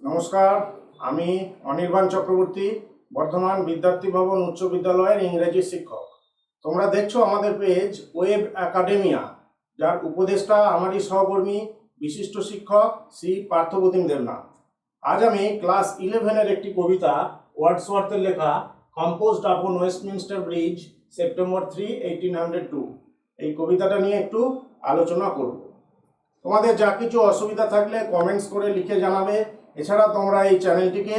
নমস্কার, আমি অনির্বাণ চক্রবর্তী, বর্ধমান বিদ্যার্থী ভবন উচ্চ বিদ্যালয়ের ইংরেজি শিক্ষক। তোমরা দেখছো আমাদের পেজ ওয়েব একাডেমিয়া, যার উপদেষ্টা আমারই সহকর্মী বিশিষ্ট শিক্ষক শ্রী পার্থপ্রতিম দেবনাথ। আজ আমি ক্লাস 11-এর একটি কবিতা ওয়ার্ডসওয়ার্থের লেখা কম্পোজড আপন ওয়েস্টমিনস্টার ব্রিজ সেপ্টেম্বর 3, 1802 এই কবিতাটা নিয়ে একটু আলোচনা করব। তোমাদের যা কিছু অসুবিধা থাকলে কমেন্টস করে লিখে জানাবে। এছাড়া তোমরা এই চ্যানেলটিকে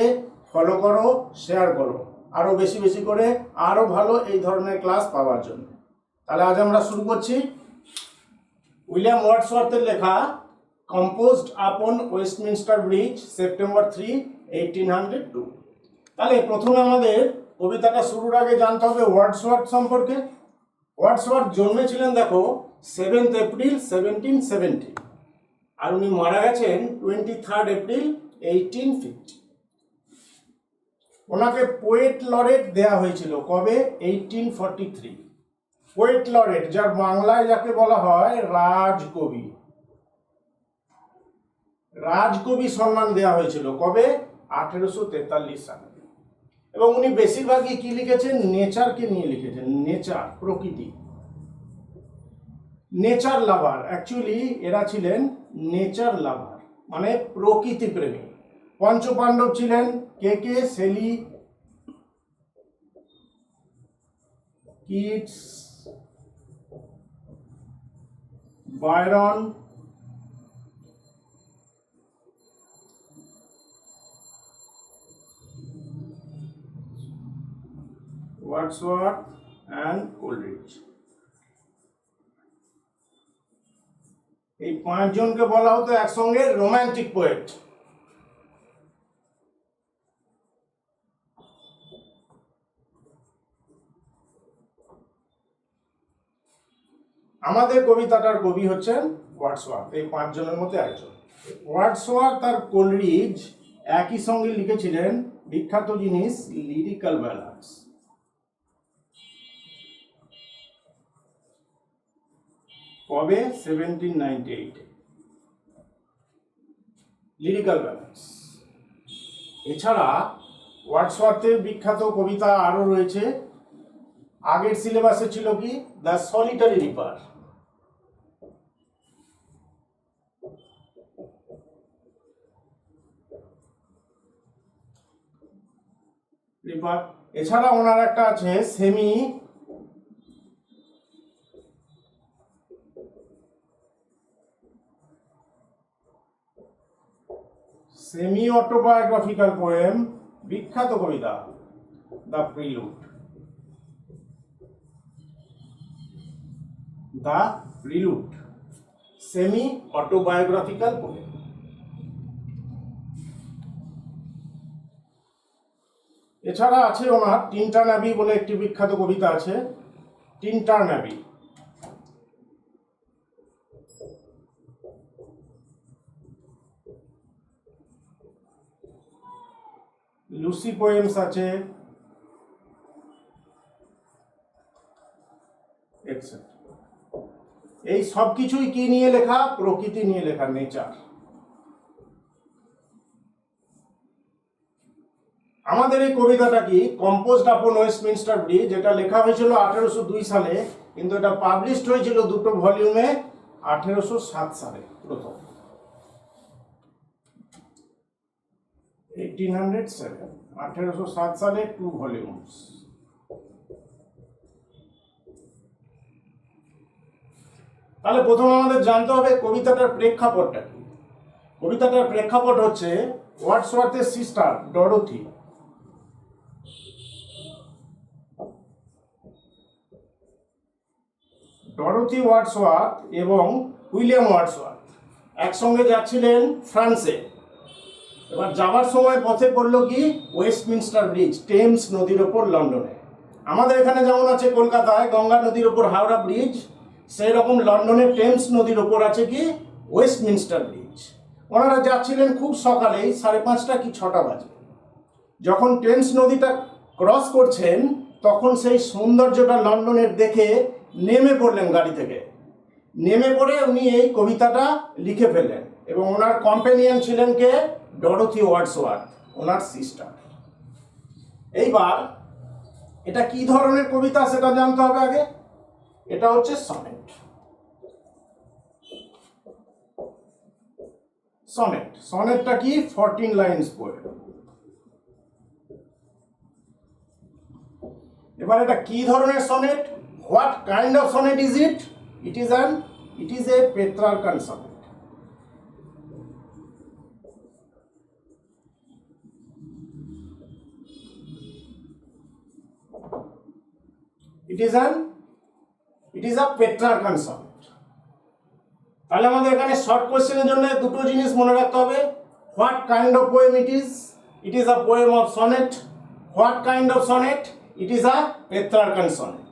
ফলো করো, শেয়ার করো আরও বেশি বেশি করে, আরও ভালো এই ধরনের ক্লাস পাওয়ার জন্য। তাহলে আজ আমরা শুরু করছি উইলিয়াম ওয়ার্ডসওয়ার্থের লেখা কম্পোজড আপন ওয়েস্টমিনস্টার ব্রিজ সেপ্টেম্বর 3, 1802। তাহলে প্রথমে আমাদের কবিতাটা শুরুর আগে জানতে হবে ওয়ার্ডসওয়ার্থ সম্পর্কে। ওয়ার্ডসওয়ার্থ জন্মেছিলেন দেখো 7 এপ্রিল 1770, আর উনি মারা গেছেন 23 এপ্রিল 1850। ওনাকে পোয়েট লরেট দেয়া হয়েছিল কবে? 1843। পোয়েট লরেট, যার বাংলায় যাকে বলা হয় রাজকবি, রাজকবি সম্মান দেয়া হয়েছিল কবে? 1843 সালে। এবং উনি বেশিরভাগই কি লিখেছেন? নেচারকে নিয়ে লিখেছেন, নেচার, প্রকৃতি, নেচার লাভার। অ্যাকচুয়ালি এরা ছিলেন নেচার লাভার, মানে প্রকৃতি প্রেমী। পঞ্চপাণ্ডব ছিলেন কে কে? Shelley, Keats, Byron, Wordsworth and Coleridge. এই পাঁচজনকে বলা হতো একসঙ্গে রোম্যান্টিক পোয়েট। আমাদের কবিতাটার কবি হচ্ছেন ওয়ার্ডসওয়ার্থ, এই পাঁচজনের মধ্যে একজন। ওয়ার্ডসওয়ার্থ আর কোলরিজ একই সঙ্গে লিখেছিলেন বিখ্যাত জিনিস লিরিক্যাল ব্যালান্স। কবে? 1798। Lyrical balance. এছাড়া ওয়ার্ডসওয়ার্থের বিখ্যাত কবিতা আরও রয়েছে। আগের সিলেবাসে ছিল কি? The solitary reaper. রিপার। এছাড়া ওনার একটা আছে সেমি অটোবায়োগ্রাফিক্যাল পোয়েম, বিখ্যাত কবিতা the prelude. The prelude semi autobiographical poem. এছাড়া আছে ওনার টিনটারন্যাবি বলে একটি বিখ্যাত কবিতা আছে, টিনটারন্যাবি। লুসি পোয়েমস আছে, এটসেট্রা। এই সব কিছুই কি নিয়ে লেখা? প্রকৃতি নিয়ে লেখা, নেচার। আমাদের এই কবিতাটা কি? কম্পোজড আপন ওয়েস্টমিনস্টার ব্রিজ, যেটা লেখা হয়েছিল 1802 সালে, কিন্তু এটা পাবলিশড হয়েছিল দুটো ভলিউমে 1807 সালে প্রথম, 1807, 1807 সালে 2 ভলিউমস। তাহলে প্রথমে আমাদের জানতে হবে কবিতাটার প্রেক্ষাপটটা কি। কবিতাটার প্রেক্ষাপট হচ্ছে ওয়ার্ডসওয়ার্থের সিস্টার ডরোথি। ডরোথি ওয়ার্ডসওয়ার্থ এবং উইলিয়াম ওয়ার্ডসওয়ার্থ একসঙ্গে যাচ্ছিলেন ফ্রান্সে। এবার যাবার সময় পথে পড়লো কি? ওয়েস্টমিনস্টার ব্রিজ, টেমস নদীর ওপর লন্ডনে। আমাদের এখানে যেমন আছে কলকাতায় গঙ্গা নদীর ওপর হাওড়া ব্রিজ, সেই রকম লন্ডনে টেমস নদীর ওপর আছে কি? Westminster bridge. ওনারা যাচ্ছিলেন খুব সকালেই, 5:30 কি 6টা বাজে। যখন টেমস নদীটা ক্রস করছেন তখন সেই সৌন্দর্যটা লন্ডনের দেখে নেমে পড়লেন গাড়ি থেকে। নেমে পড়ে উনি এই কবিতাটা লিখে ফেললেন। এবং ওনার কম্পেনিয়ন ছিলেন কে? ডরোথি ওয়ার্ডসওয়ার্থ, ওনার সিস্টার। এইবার এটা কি ধরনের কবিতা সেটা জানতে হবে আগে। এটা হচ্ছে সনেট। সনেটটা কি? 14 লাইন্স পোয়েম। এবার এটা কি ধরনের sonnet? What kind of sonnet is it? It is a Petrarchan sonnet. It is a Petrarchan sonnet. তাহলে আমাদের এখানে শর্ট কোশ্চেনের জন্য দুটো জিনিস মনে রাখতে হবে। What kind of poem it is a poem of sonnet. What kind of sonnet? It is a Petrarchan sonnet.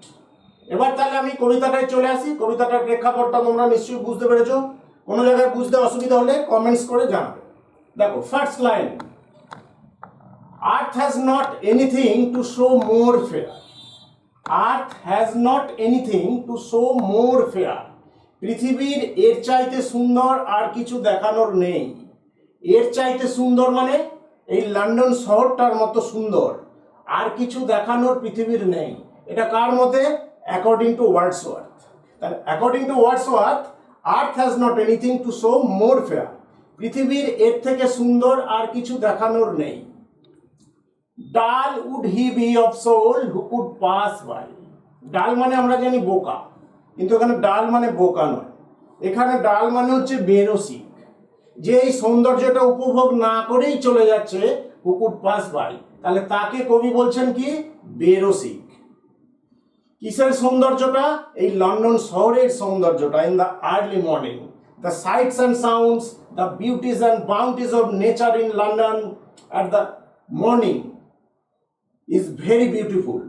এবার তাহলে আমি কবিতাটায় চলে আসি। কবিতাটার প্রেক্ষাপটটা তোমরা নিশ্চয়ই বুঝতে পেরেছো। কোনো জায়গায় বুঝতে অসুবিধা হলে কমেন্টস করে জানাবে। দেখো first line, earth has not anything to show more fair. Earth has not anything to show more fair. পৃথিবীর এর চাইতে সুন্দর আর কিছু দেখানোর নেই। এর চাইতে সুন্দর মানে এই লন্ডন শহরটার মতো সুন্দর আর কিছু দেখানোর পৃথিবীর নেই। এটা কার মতে? According to Wordsworth. তাহলে according to Wordsworth, earth has not anything to show more fair. পৃথিবীর এর থেকে সুন্দর আর কিছু দেখানোর নেই। Dull would he be of soul who could pass by. Dull মানে আমরা জানি বোকা, কিন্তু এখানে ডাল মানে বোকা নয়। এখানে ডাল মানে হচ্ছে বেরসিক, যে এই সৌন্দর্যটা উপভোগ না করেই চলে যাচ্ছে, হু কুড পাস বাই। তাহলে তাকে কবি বলছেন কি? বেরসিক। কিসের সৌন্দর্যটা? এই লন্ডন শহরের সৌন্দর্যটা। In the early morning, the sites and sounds, the beauties and bounties of nature in London at the morning is very beautiful.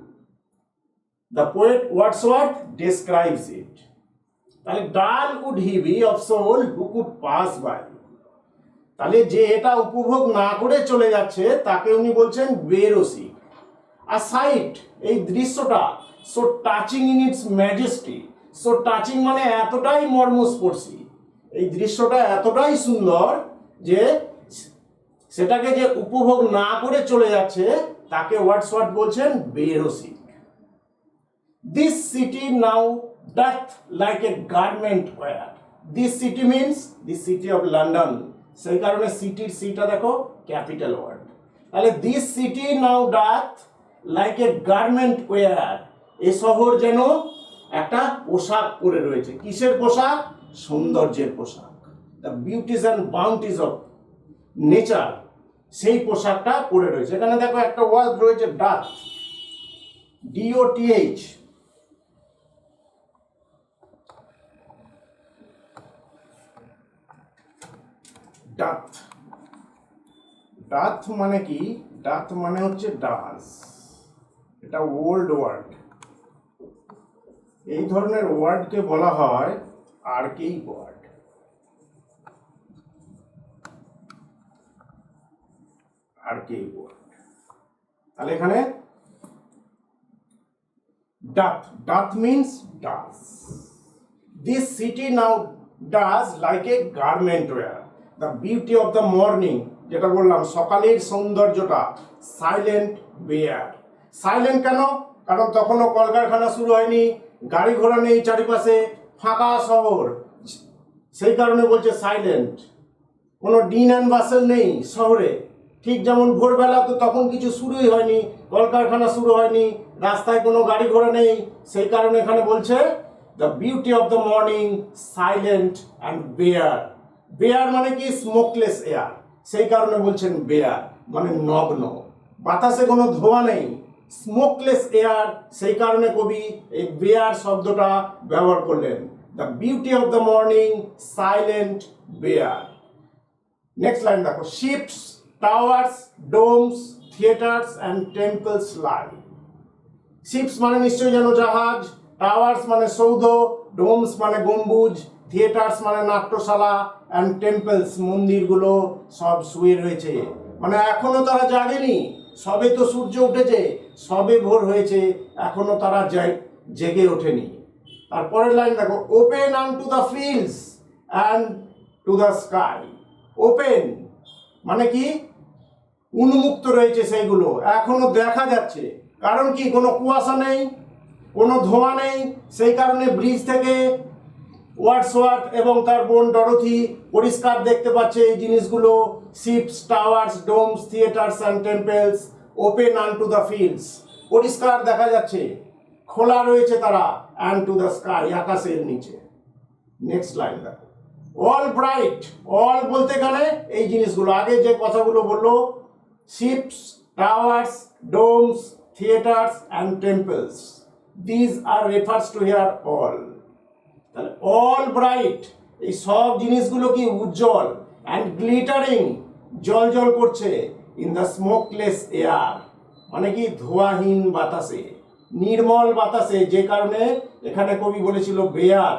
The poet Wordsworth describes it. তাহলে dull would he be of soul who could pass by. তাহলে যে এটা উপভোগ না করে চলে যাচ্ছে তাকে উনি বলছেন বেরসিক। আর সাইট, এই দৃশ্যটা, so touching in it's majesty. So touching মানে এতটাই মর্মস্পর্শী, এই দৃশ্যটা এতটাই সুন্দর যে সেটাকে যে উপভোগ না করে চলে যাচ্ছে তাকে ওয়ার্ডসওয়ার্থ বলছেন বেরসিক। This city now doth like a garment wear. This city means the city of London. সেই কারণে সিটির সিটা দেখো ক্যাপিটাল ওয়ার্ড। তাহলে this city now doth like a garment wear. এ শহর যেন একটা পোশাক পরে রয়েছে। কিসের পোশাক? সৌন্দর্যের পোশাক। The beauties and bounties of nature, সেই পোশাকটা পরে রয়েছে। এখানে দেখো একটা ওয়ার্ড রয়েছে ডাথ, DOTH। ডাথ, ডাথ মানে কি? ডাথ মানে হচ্ছে ডাজ। এটা ওল্ড ওয়ার্ড। এই ধরনের ওয়ার্ডকে বলা হয় আর্কেইক ওয়ার্ড। Archaic word. তাহলে এখানে doth, doth means does. This city now does like a garment wear. The beauty of the morning, যেটা বললাম সকালের সৌন্দর্যটা, সাইলেন্ট বেয়ার। সাইলেন্ট কেন? কারণ তখনও কলকারখানা শুরু হয়নি, গাড়ি ঘোড়া নেই চারিপাশে, ফাঁকা শহর, সেই কারণে বলছে সাইলেন্ট। কোনো ডিন অ্যান্ড বাসেল নেই শহরে। ঠিক যেমন ভোরবেলা তো তখন কিছু শুরুই হয়নি, কলকারখানা শুরু হয়নি, রাস্তায় কোনো গাড়ি ঘোড়া নেই, সেই কারণে এখানে বলছে the beauty of the morning silent and bare. Bare মানে কি? স্মোকলেস এয়ার, সেই কারণে বলছেন বেয়ার মানে নগ্ন, বাতাসে কোনো ধোঁয়া নেই। স্মোকলেস এয়ার, সেই কারণে কবি এই বেয়ার শব্দটা ব্যবহার করলেন। The beauty of the morning silent bare. Next line দেখো, ships, towers, domes, theatres and temples lie. Ships মানে নিশ্চয়ই যেন জাহাজ, টাওয়ার্স মানে সৌধ, ডোমস মানে গম্বুজ, থিয়েটার্স মানে নাট্যশালা, অ্যান্ড টেম্পলস মন্দিরগুলো সব শুয়ে রয়েছে। মানে এখনো তারা জাগেনি, সবে তো সূর্য উঠেছে, সবে ভোর হয়েছে, এখনো তারা জেগে ওঠেনি। তারপরের লাইন দেখো, open আনটু the fields and to the sky. Open মানে কি উন্মুক্ত রয়েছে, সেইগুলো এখনো দেখা যাচ্ছে। কারণ কি, কোনো কুয়াশা নেই, কোনো ধোঁয়া নেই, সেই কারণে ব্রিজ থেকে ওয়ার্ডসওয়ার্থ এবং তার বোন ডরোথি পরিষ্কার দেখতে পাচ্ছে এই জিনিসগুলো। Ships, towers, domes, theatres and temples open unto the fields, পরিষ্কার দেখা যাচ্ছে, খোলা রয়েছে তারা, অ্যান্ড টু দ্য স্কাই, আকাশের নিচে। নেক্সট লাইন দেখো, অল ব্রাইট, অল বলতে গেলে এই জিনিসগুলো আগে যে কথাগুলো বললো, ships, towers, domes, theatres and temples, these are refers to here all. তাহলে অল ব্রাইট, এই সব জিনিসগুলো কি উজ্জ্বল, অ্যান্ড গ্লিটারিং, জল জল করছে, ইন দ্য স্মোকলেস এয়ার, মানে কি ধোঁয়াহীন বাতাসে, নির্মল বাতাসে, যে কারণে এখানে কবি বলেছিল বেয়ার,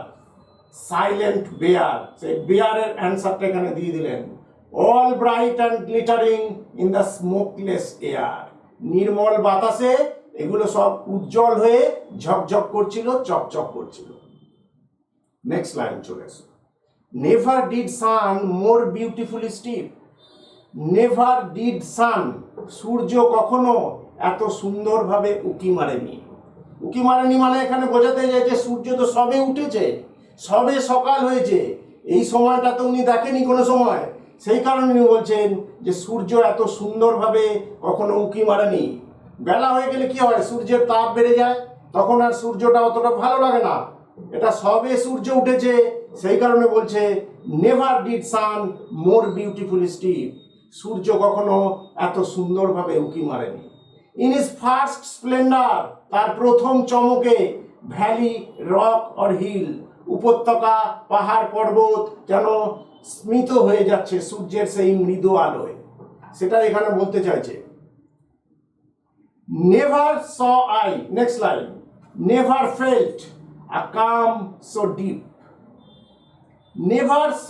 সাইলেন্ট বেয়ার, সেই বেয়ারের অ্যান্সারটা এখানে দিয়ে দিলেন। All bright and glittering in the smokeless air, নির্মল বাতাসে এগুলো সব উজ্জ্বল হয়ে ঝকঝক করছিল, চকচক করছিল। নেক্সট লাইন চলে আসো, never did sun more beautifully steep, never did sun, সূর্য কখনো এত সুন্দরভাবে উকি মারেনি। উকি মারেনি মানে এখানে বোঝাতে যায় যে সূর্য তো সবে উঠেছে, সবে সকাল হয়েছে, এই সময়টা তো উনি দেখেনি কোনো সময়, সেই কারণে উনি বলছেন যে সূর্য এত সুন্দরভাবে কখনো উকি মারেনি। বেলা হয়ে গেলে কি হয়, সূর্যের তাপ বেড়ে যায়, তখন আর সূর্যটা অতটা ভালো লাগে না, এটা সবে সূর্য উঠেছে, সেই কারণে বলছে never did sun more beautifully steep, সূর্য কখনো এত সুন্দরভাবে উকি মারেনি। ইন ইজ ফার্স্ট স্প্লেন্ডার, তার প্রথম চমকে, ভ্যালি, রক অর হিল, উপত্যকা, পাহাড়, পর্বত যেন স্মিত হয়ে যাচ্ছে সূর্যের সেই মৃদু আলোয়, সেটা এখানে বলতে চাইছে। Never saw I, next line, never felt a calm so deep, never saw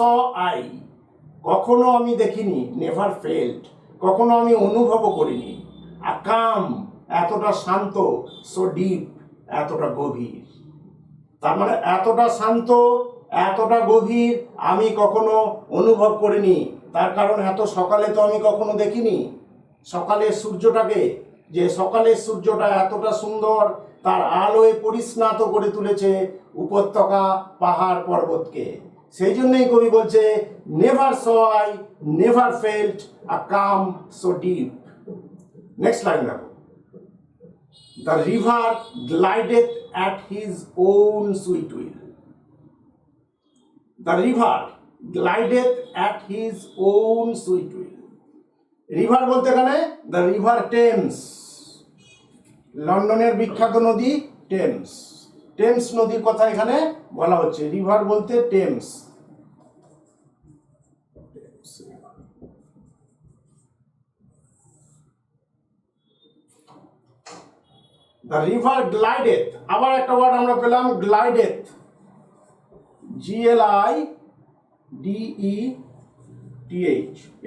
I, কখনো আমি দেখিনি, নেভার ফেল্ট, কখনো আমি অনুভবও করিনি, আ কাম, এতটা শান্ত, সো ডিপ, এতটা গভীর। তার মানে এতটা শান্ত, এতটা গভীর আমি কখনো অনুভব করিনি। তার কারণ এত সকালে তো আমি কখনো দেখিনি সকালের সূর্যটাকে, যে সকালের সূর্যটা এতটা সুন্দর, তার আলোয় পরিস্নাত করে তুলেছে উপত্যকা, পাহাড়, পর্বতকে। সেই জন্যই কবি বলছে never saw I, never felt a calm so deep. Next line দেখো, the river glideth at his own sweet will, the river glideth at his own sweet will, river বলতে এখানে দ্য রিভার টেমস, লন্ডনের বিখ্যাত নদী Thames, Thames নদীর কথা এখানে বলা হচ্ছে, রিভার বলতে টেমস। দ্য রিভার গ্লাইডেথ, আবার একটা ওয়ার্ড আমরা পেলাম গ্লাইডেথ, GLIDETH,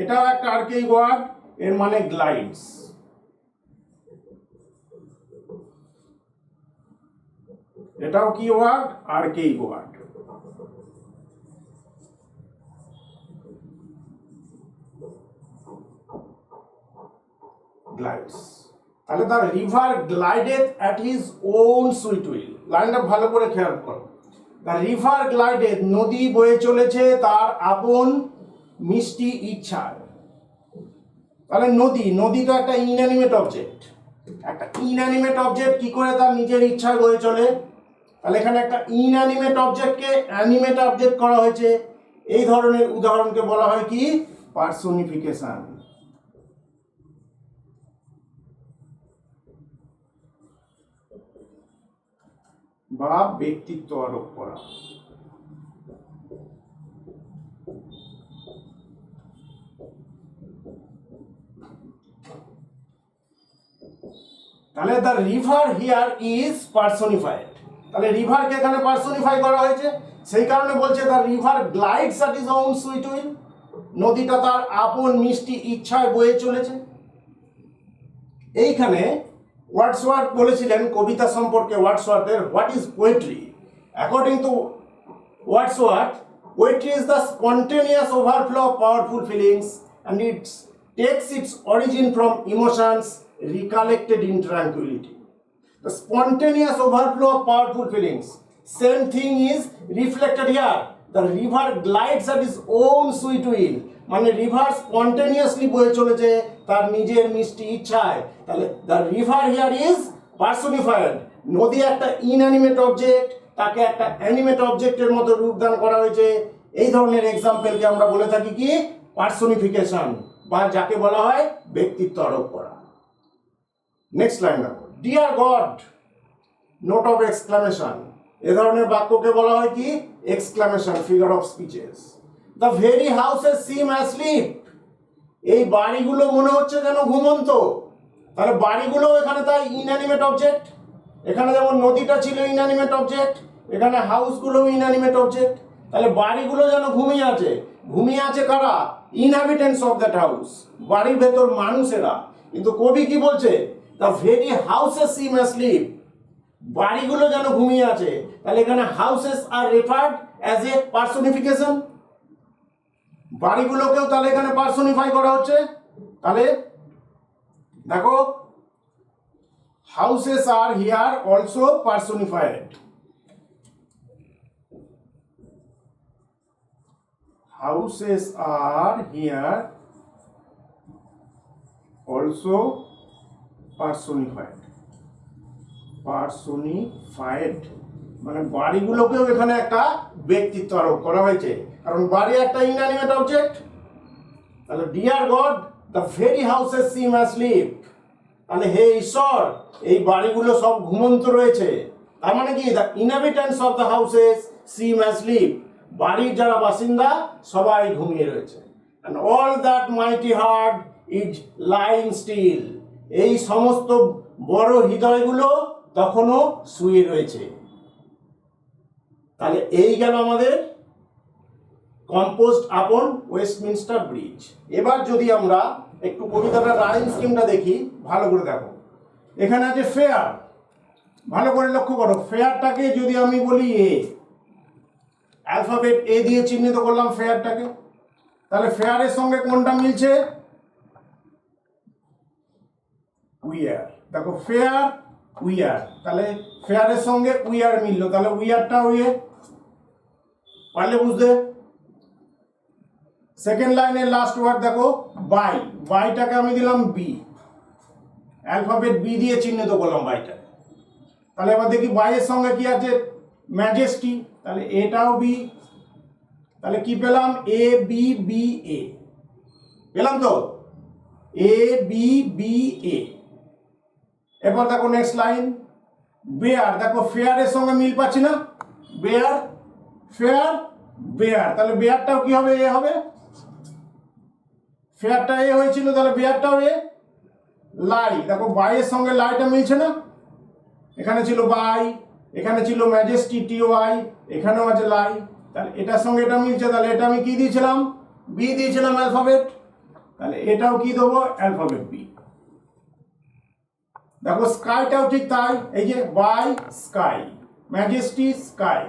এটাও একটা আর্কেইক ওয়ার্ড, এর মানে গ্লাইডস। এটাও কি ওয়ার্ড, আর্কেইক ওয়ার্ড। গ্লাইডস, তাহলে the river glideth at his own sweet will, লাইনটা ভালো করে খেয়াল করো। দ্য রিভার গ্লাইডেথ, নদী বয়ে চলেছে তার আপন মিষ্টি ইচ্ছায়। তাহলে নদী, নদী তো একটা ইনঅ্যানিমেট অবজেক্ট, একটা ইনঅ্যানিমেট অবজেক্ট কি করে তার নিজের ইচ্ছায় বয়ে চলে? তাহলে এখানে একটা ইনঅ্যানিমেট অবজেক্টকে অ্যানিমেট অবজেক্ট করা হয়েছে, এই ধরনের উদাহরণকে বলা হয় কি, পার্সোনিফিকেশন বা ব্যক্তিত্ব আরোপ করা। তাহলে the river here is personified, তাহলে রিভারকে এখানে পার্সোনিফাই করা হয়েছে, সেই কারণে বলছে the river glides at his own sweet will, নদীটা তার আপন মিষ্টি ইচ্ছায় বয়ে চলেছে। এইখানে ওয়ার্ডসওয়ার্থ বলেছিলেন কবিতা সম্পর্কে, ওয়ার্ডসওয়ার্থের what is poetry. According to Wordsworth, poetry is the spontaneous overflow of powerful feelings and it takes its origin from emotions recollected in tranquility. The spontaneous overflow of powerful feelings. Same thing is reflected here. The river glides at its own sweet will. মানে river spontaneously বয়ে চলেছে তার নিজের মিষ্টি ইচ্ছায়। তাহলে the river here is পার্সোনিফাইড। নদী একটা ইনঅ্যানিমেট অবজেক্ট, তাকে একটা অ্যানিমেট অবজেক্টের মতো রূপদান করা হয়েছে। এই ধরনের এক্সাম্পলকে আমরা বলে থাকি কি পার্সোনিফিকেশন, বা যাকে বলা হয় ব্যক্তিত্ব আরোপ করা। নেক্সট লাইন দেখো, dear God, note of exclamation. এ ধরনের বাক্যকে বলা হয় কি exclamation, figure of speeches. The very houses seem asleep. এই বাড়িগুলো মনে হচ্ছে যেন ঘুমন্ত। তাহলে বাড়িগুলো এখানে তাই ইনঅ্যানিমেট অবজেক্ট। এখানে যেমন নদীটা ছিল ইনঅ্যানিমেট অবজেক্ট, এখানে হাউসগুলো ইনঅ্যানিমেট অবজেক্ট। তাহলে বাড়িগুলো যেন ঘুমিয়ে আছে। ঘুমিয়ে আছে কারা? ইনহ্যাবিটেন্টস অফ দ্যাট হাউস, বাড়ির ভেতর মানুষেরা। কিন্তু কবি কি বলছে? The very houses seem asleep, বাড়িগুলো যেন ঘুমিয়ে আছে। তাহলে এখানে houses are referred as a personification. বাড়িগুলোকেও তাহলে এখানে পার্সোনিফাই করা হচ্ছে। তাহলে দেখো, houses are here also personified. Houses are here also personified. Personified মানে বাড়িগুলোকেও এখানে একটা ব্যক্তিত্ব আরোপ করা হয়েছে, কারণ বাড়ি একটা ইনঅ্যানিমেট অবজেক্ট। তাহলে dear God, the very houses seem asleep. তাহলে হে ঈশ্বর, এই বাড়িগুলো সব ঘুমন্ত রয়েছে। তার মানে কি? The inhabitants of the houses seem asleep, বাড়ির যারা বাসিন্দা সবাই ঘুমিয়ে রয়েছে। and all that mighty heart is lying still, এই সমস্ত বড় হৃদয়গুলো তখনও শুয়ে রয়েছে। তাহলে এই গেল আমাদের কম্পোজড আপন ওয়েস্টমিনস্টার ব্রিজ। এবার যদি আমরা একটু কবিতাটার রাইম স্কিমটা দেখি, ভালো করে দেখো। এখানে আছে ফেয়ার, ভালো করে লক্ষ্য করো। ফেয়ারটাকে যদি আমি বলি এ, অ্যালফাবেট এ দিয়ে চিহ্নিত করলাম ফেয়ারটাকে। তাহলে ফেয়ারের সঙ্গে কোনটা মিলছে? উইয়ার। দেখো ফেয়ার উইয়ার, তাহলে ফেয়ারের সঙ্গে উইয়ার মিললো, তাহলে উইয়ারটা উইয়ে পারলে বুঝতে। সেকেন্ড লাইনের লাস্ট ওয়ার্ড দেখো বাই, বাইটাকে আমি দিলাম বি, অ্যালফাবেট বি দিয়ে চিহ্নিত করলাম বাইটা। তাহলে এবার দেখি বাইয়ের সঙ্গে কি আছে? ম্যাজেস্টি, তাহলে এটাও বি। তাহলে কি পেলাম? এ বি বি এ পেলাম তো, এ বি বি এ। এবার দেখো নেক্সট লাইন, বেয়ার। দেখো ফেয়ারের সঙ্গে মিল পাচ্ছি না, বেয়ার ফেয়ার বেয়ার, তাহলে বেয়ারটাও কি হবে? এ হবে। ফেয়ারটা এ হয়েছিল, তাহলে বেয়ারটাও এ। লাই, দেখো বাইয়ের সঙ্গে লাইটা মিলছে না, এখানে ছিল বাই, এখানে ছিল ম্যাজেস্টি টি ওয়াই, এখানেও আছে লাই। তাহলে এটার সঙ্গে এটা মিলছে, তাহলে এটা আমি কি দিয়েছিলাম? বি দিয়েছিলাম অ্যালফাবেট। তাহলে এটাও কি দেবো? Alphabet B. দেখো স্কাইটাও ঠিক তাই, এই যে বাই স্কাই, ম্যাজেস্টি স্কাই,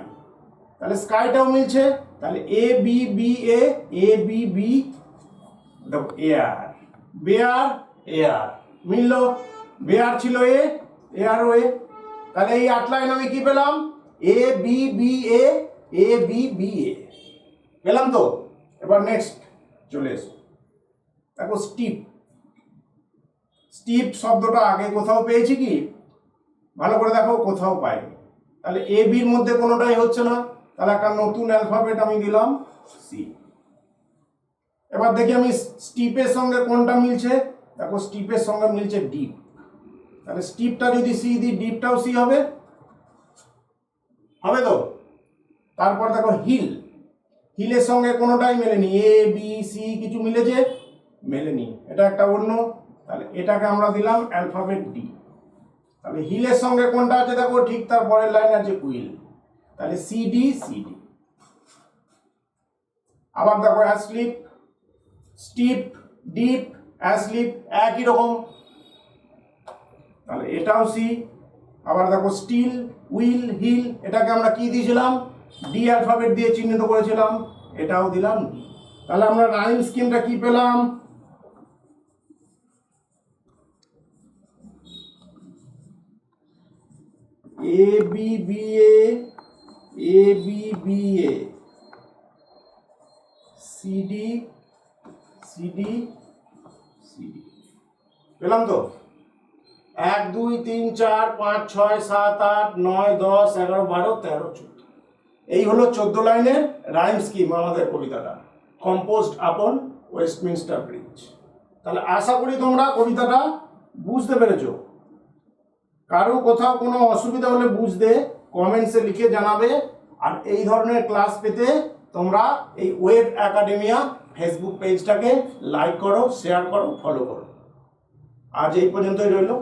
তাহলে স্কাইটাও মিলছে। তাহলে A B B A, A B B. দেখো এয়ার, বেয়ার এয়ার মিললো, বেয়ার ছিল এ, এয়ার ও এ। তাহলে এই 8 লাইন আমি কি পেলাম? A B B A, A B B A পেলাম তো। এবার নেক্সট চলে এসো, দেখো স্টিপ। স্টিপ শব্দটা আগে কোথাও পেয়েছি কি? ভালো করে দেখো, কোথাও পাইনি। তাহলে এ বির মধ্যে কোনোটাই হচ্ছে না, তাহলে একটা নতুন অ্যালফাবেট আমি দিলাম সি। এবার দেখি আমি স্টিপের সঙ্গে কোনটা মিলছে। দেখো স্টিপের সঙ্গে মিলছে ডিপ, তাহলে স্টিপটা যদি সি দিই, ডিপটাও সি হবে, হবে তো। তারপর দেখো হিল, হিলের সঙ্গে কোনোটাই মেলেনি, এ বি সি কিছু মিলেছে? মেলেনি, এটা একটা অন্য। তাহলে এটাকে আমরা দিলাম অ্যালফাবেট ডি। তাহলে হিলের সঙ্গে কোনটা আছে? দেখো ঠিক তার পরের লাইন আছে উইল, তাহলে সি ডি সি ডি। আবার দেখো অ্যাসলিপ, স্টিপ ডিপ অ্যাসলিপ একই রকম, তাহলে এটাও সি। আবার দেখো স্টিল উইল হিল, এটাকে আমরা কি দিয়েছিলাম? ডি অ্যালফাবেট দিয়ে চিহ্নিত করেছিলাম, এটাও দিলাম ডি। তাহলে আমরা রাইম স্কিমটা কি পেলাম? ABBA ABBA CD CD CD পেলাম তো? 1 2 3 4 5 6 7 8 9 10 11 12 13 14 এই হলো 14 লাইনের রাইম স্কিম আমাদের কবিতাটা, কম্পোজড আপন ওয়েস্টমিনস্টার ব্রিজ। তাহলে আশা করি তোমরা কবিতাটা বুঝতে পেরেছো। কারো কোথাও কোনো অসুবিধা হলে বুঝতে কমেন্টসে লিখে জানাবে। আর এই ধরনের ক্লাস পেতে তোমরা এই ওয়েব একাডেমিয়া ফেসবুক পেজটাকে লাইক করো, শেয়ার করো, ফলো করো। আজ এই পর্যন্তই রইল।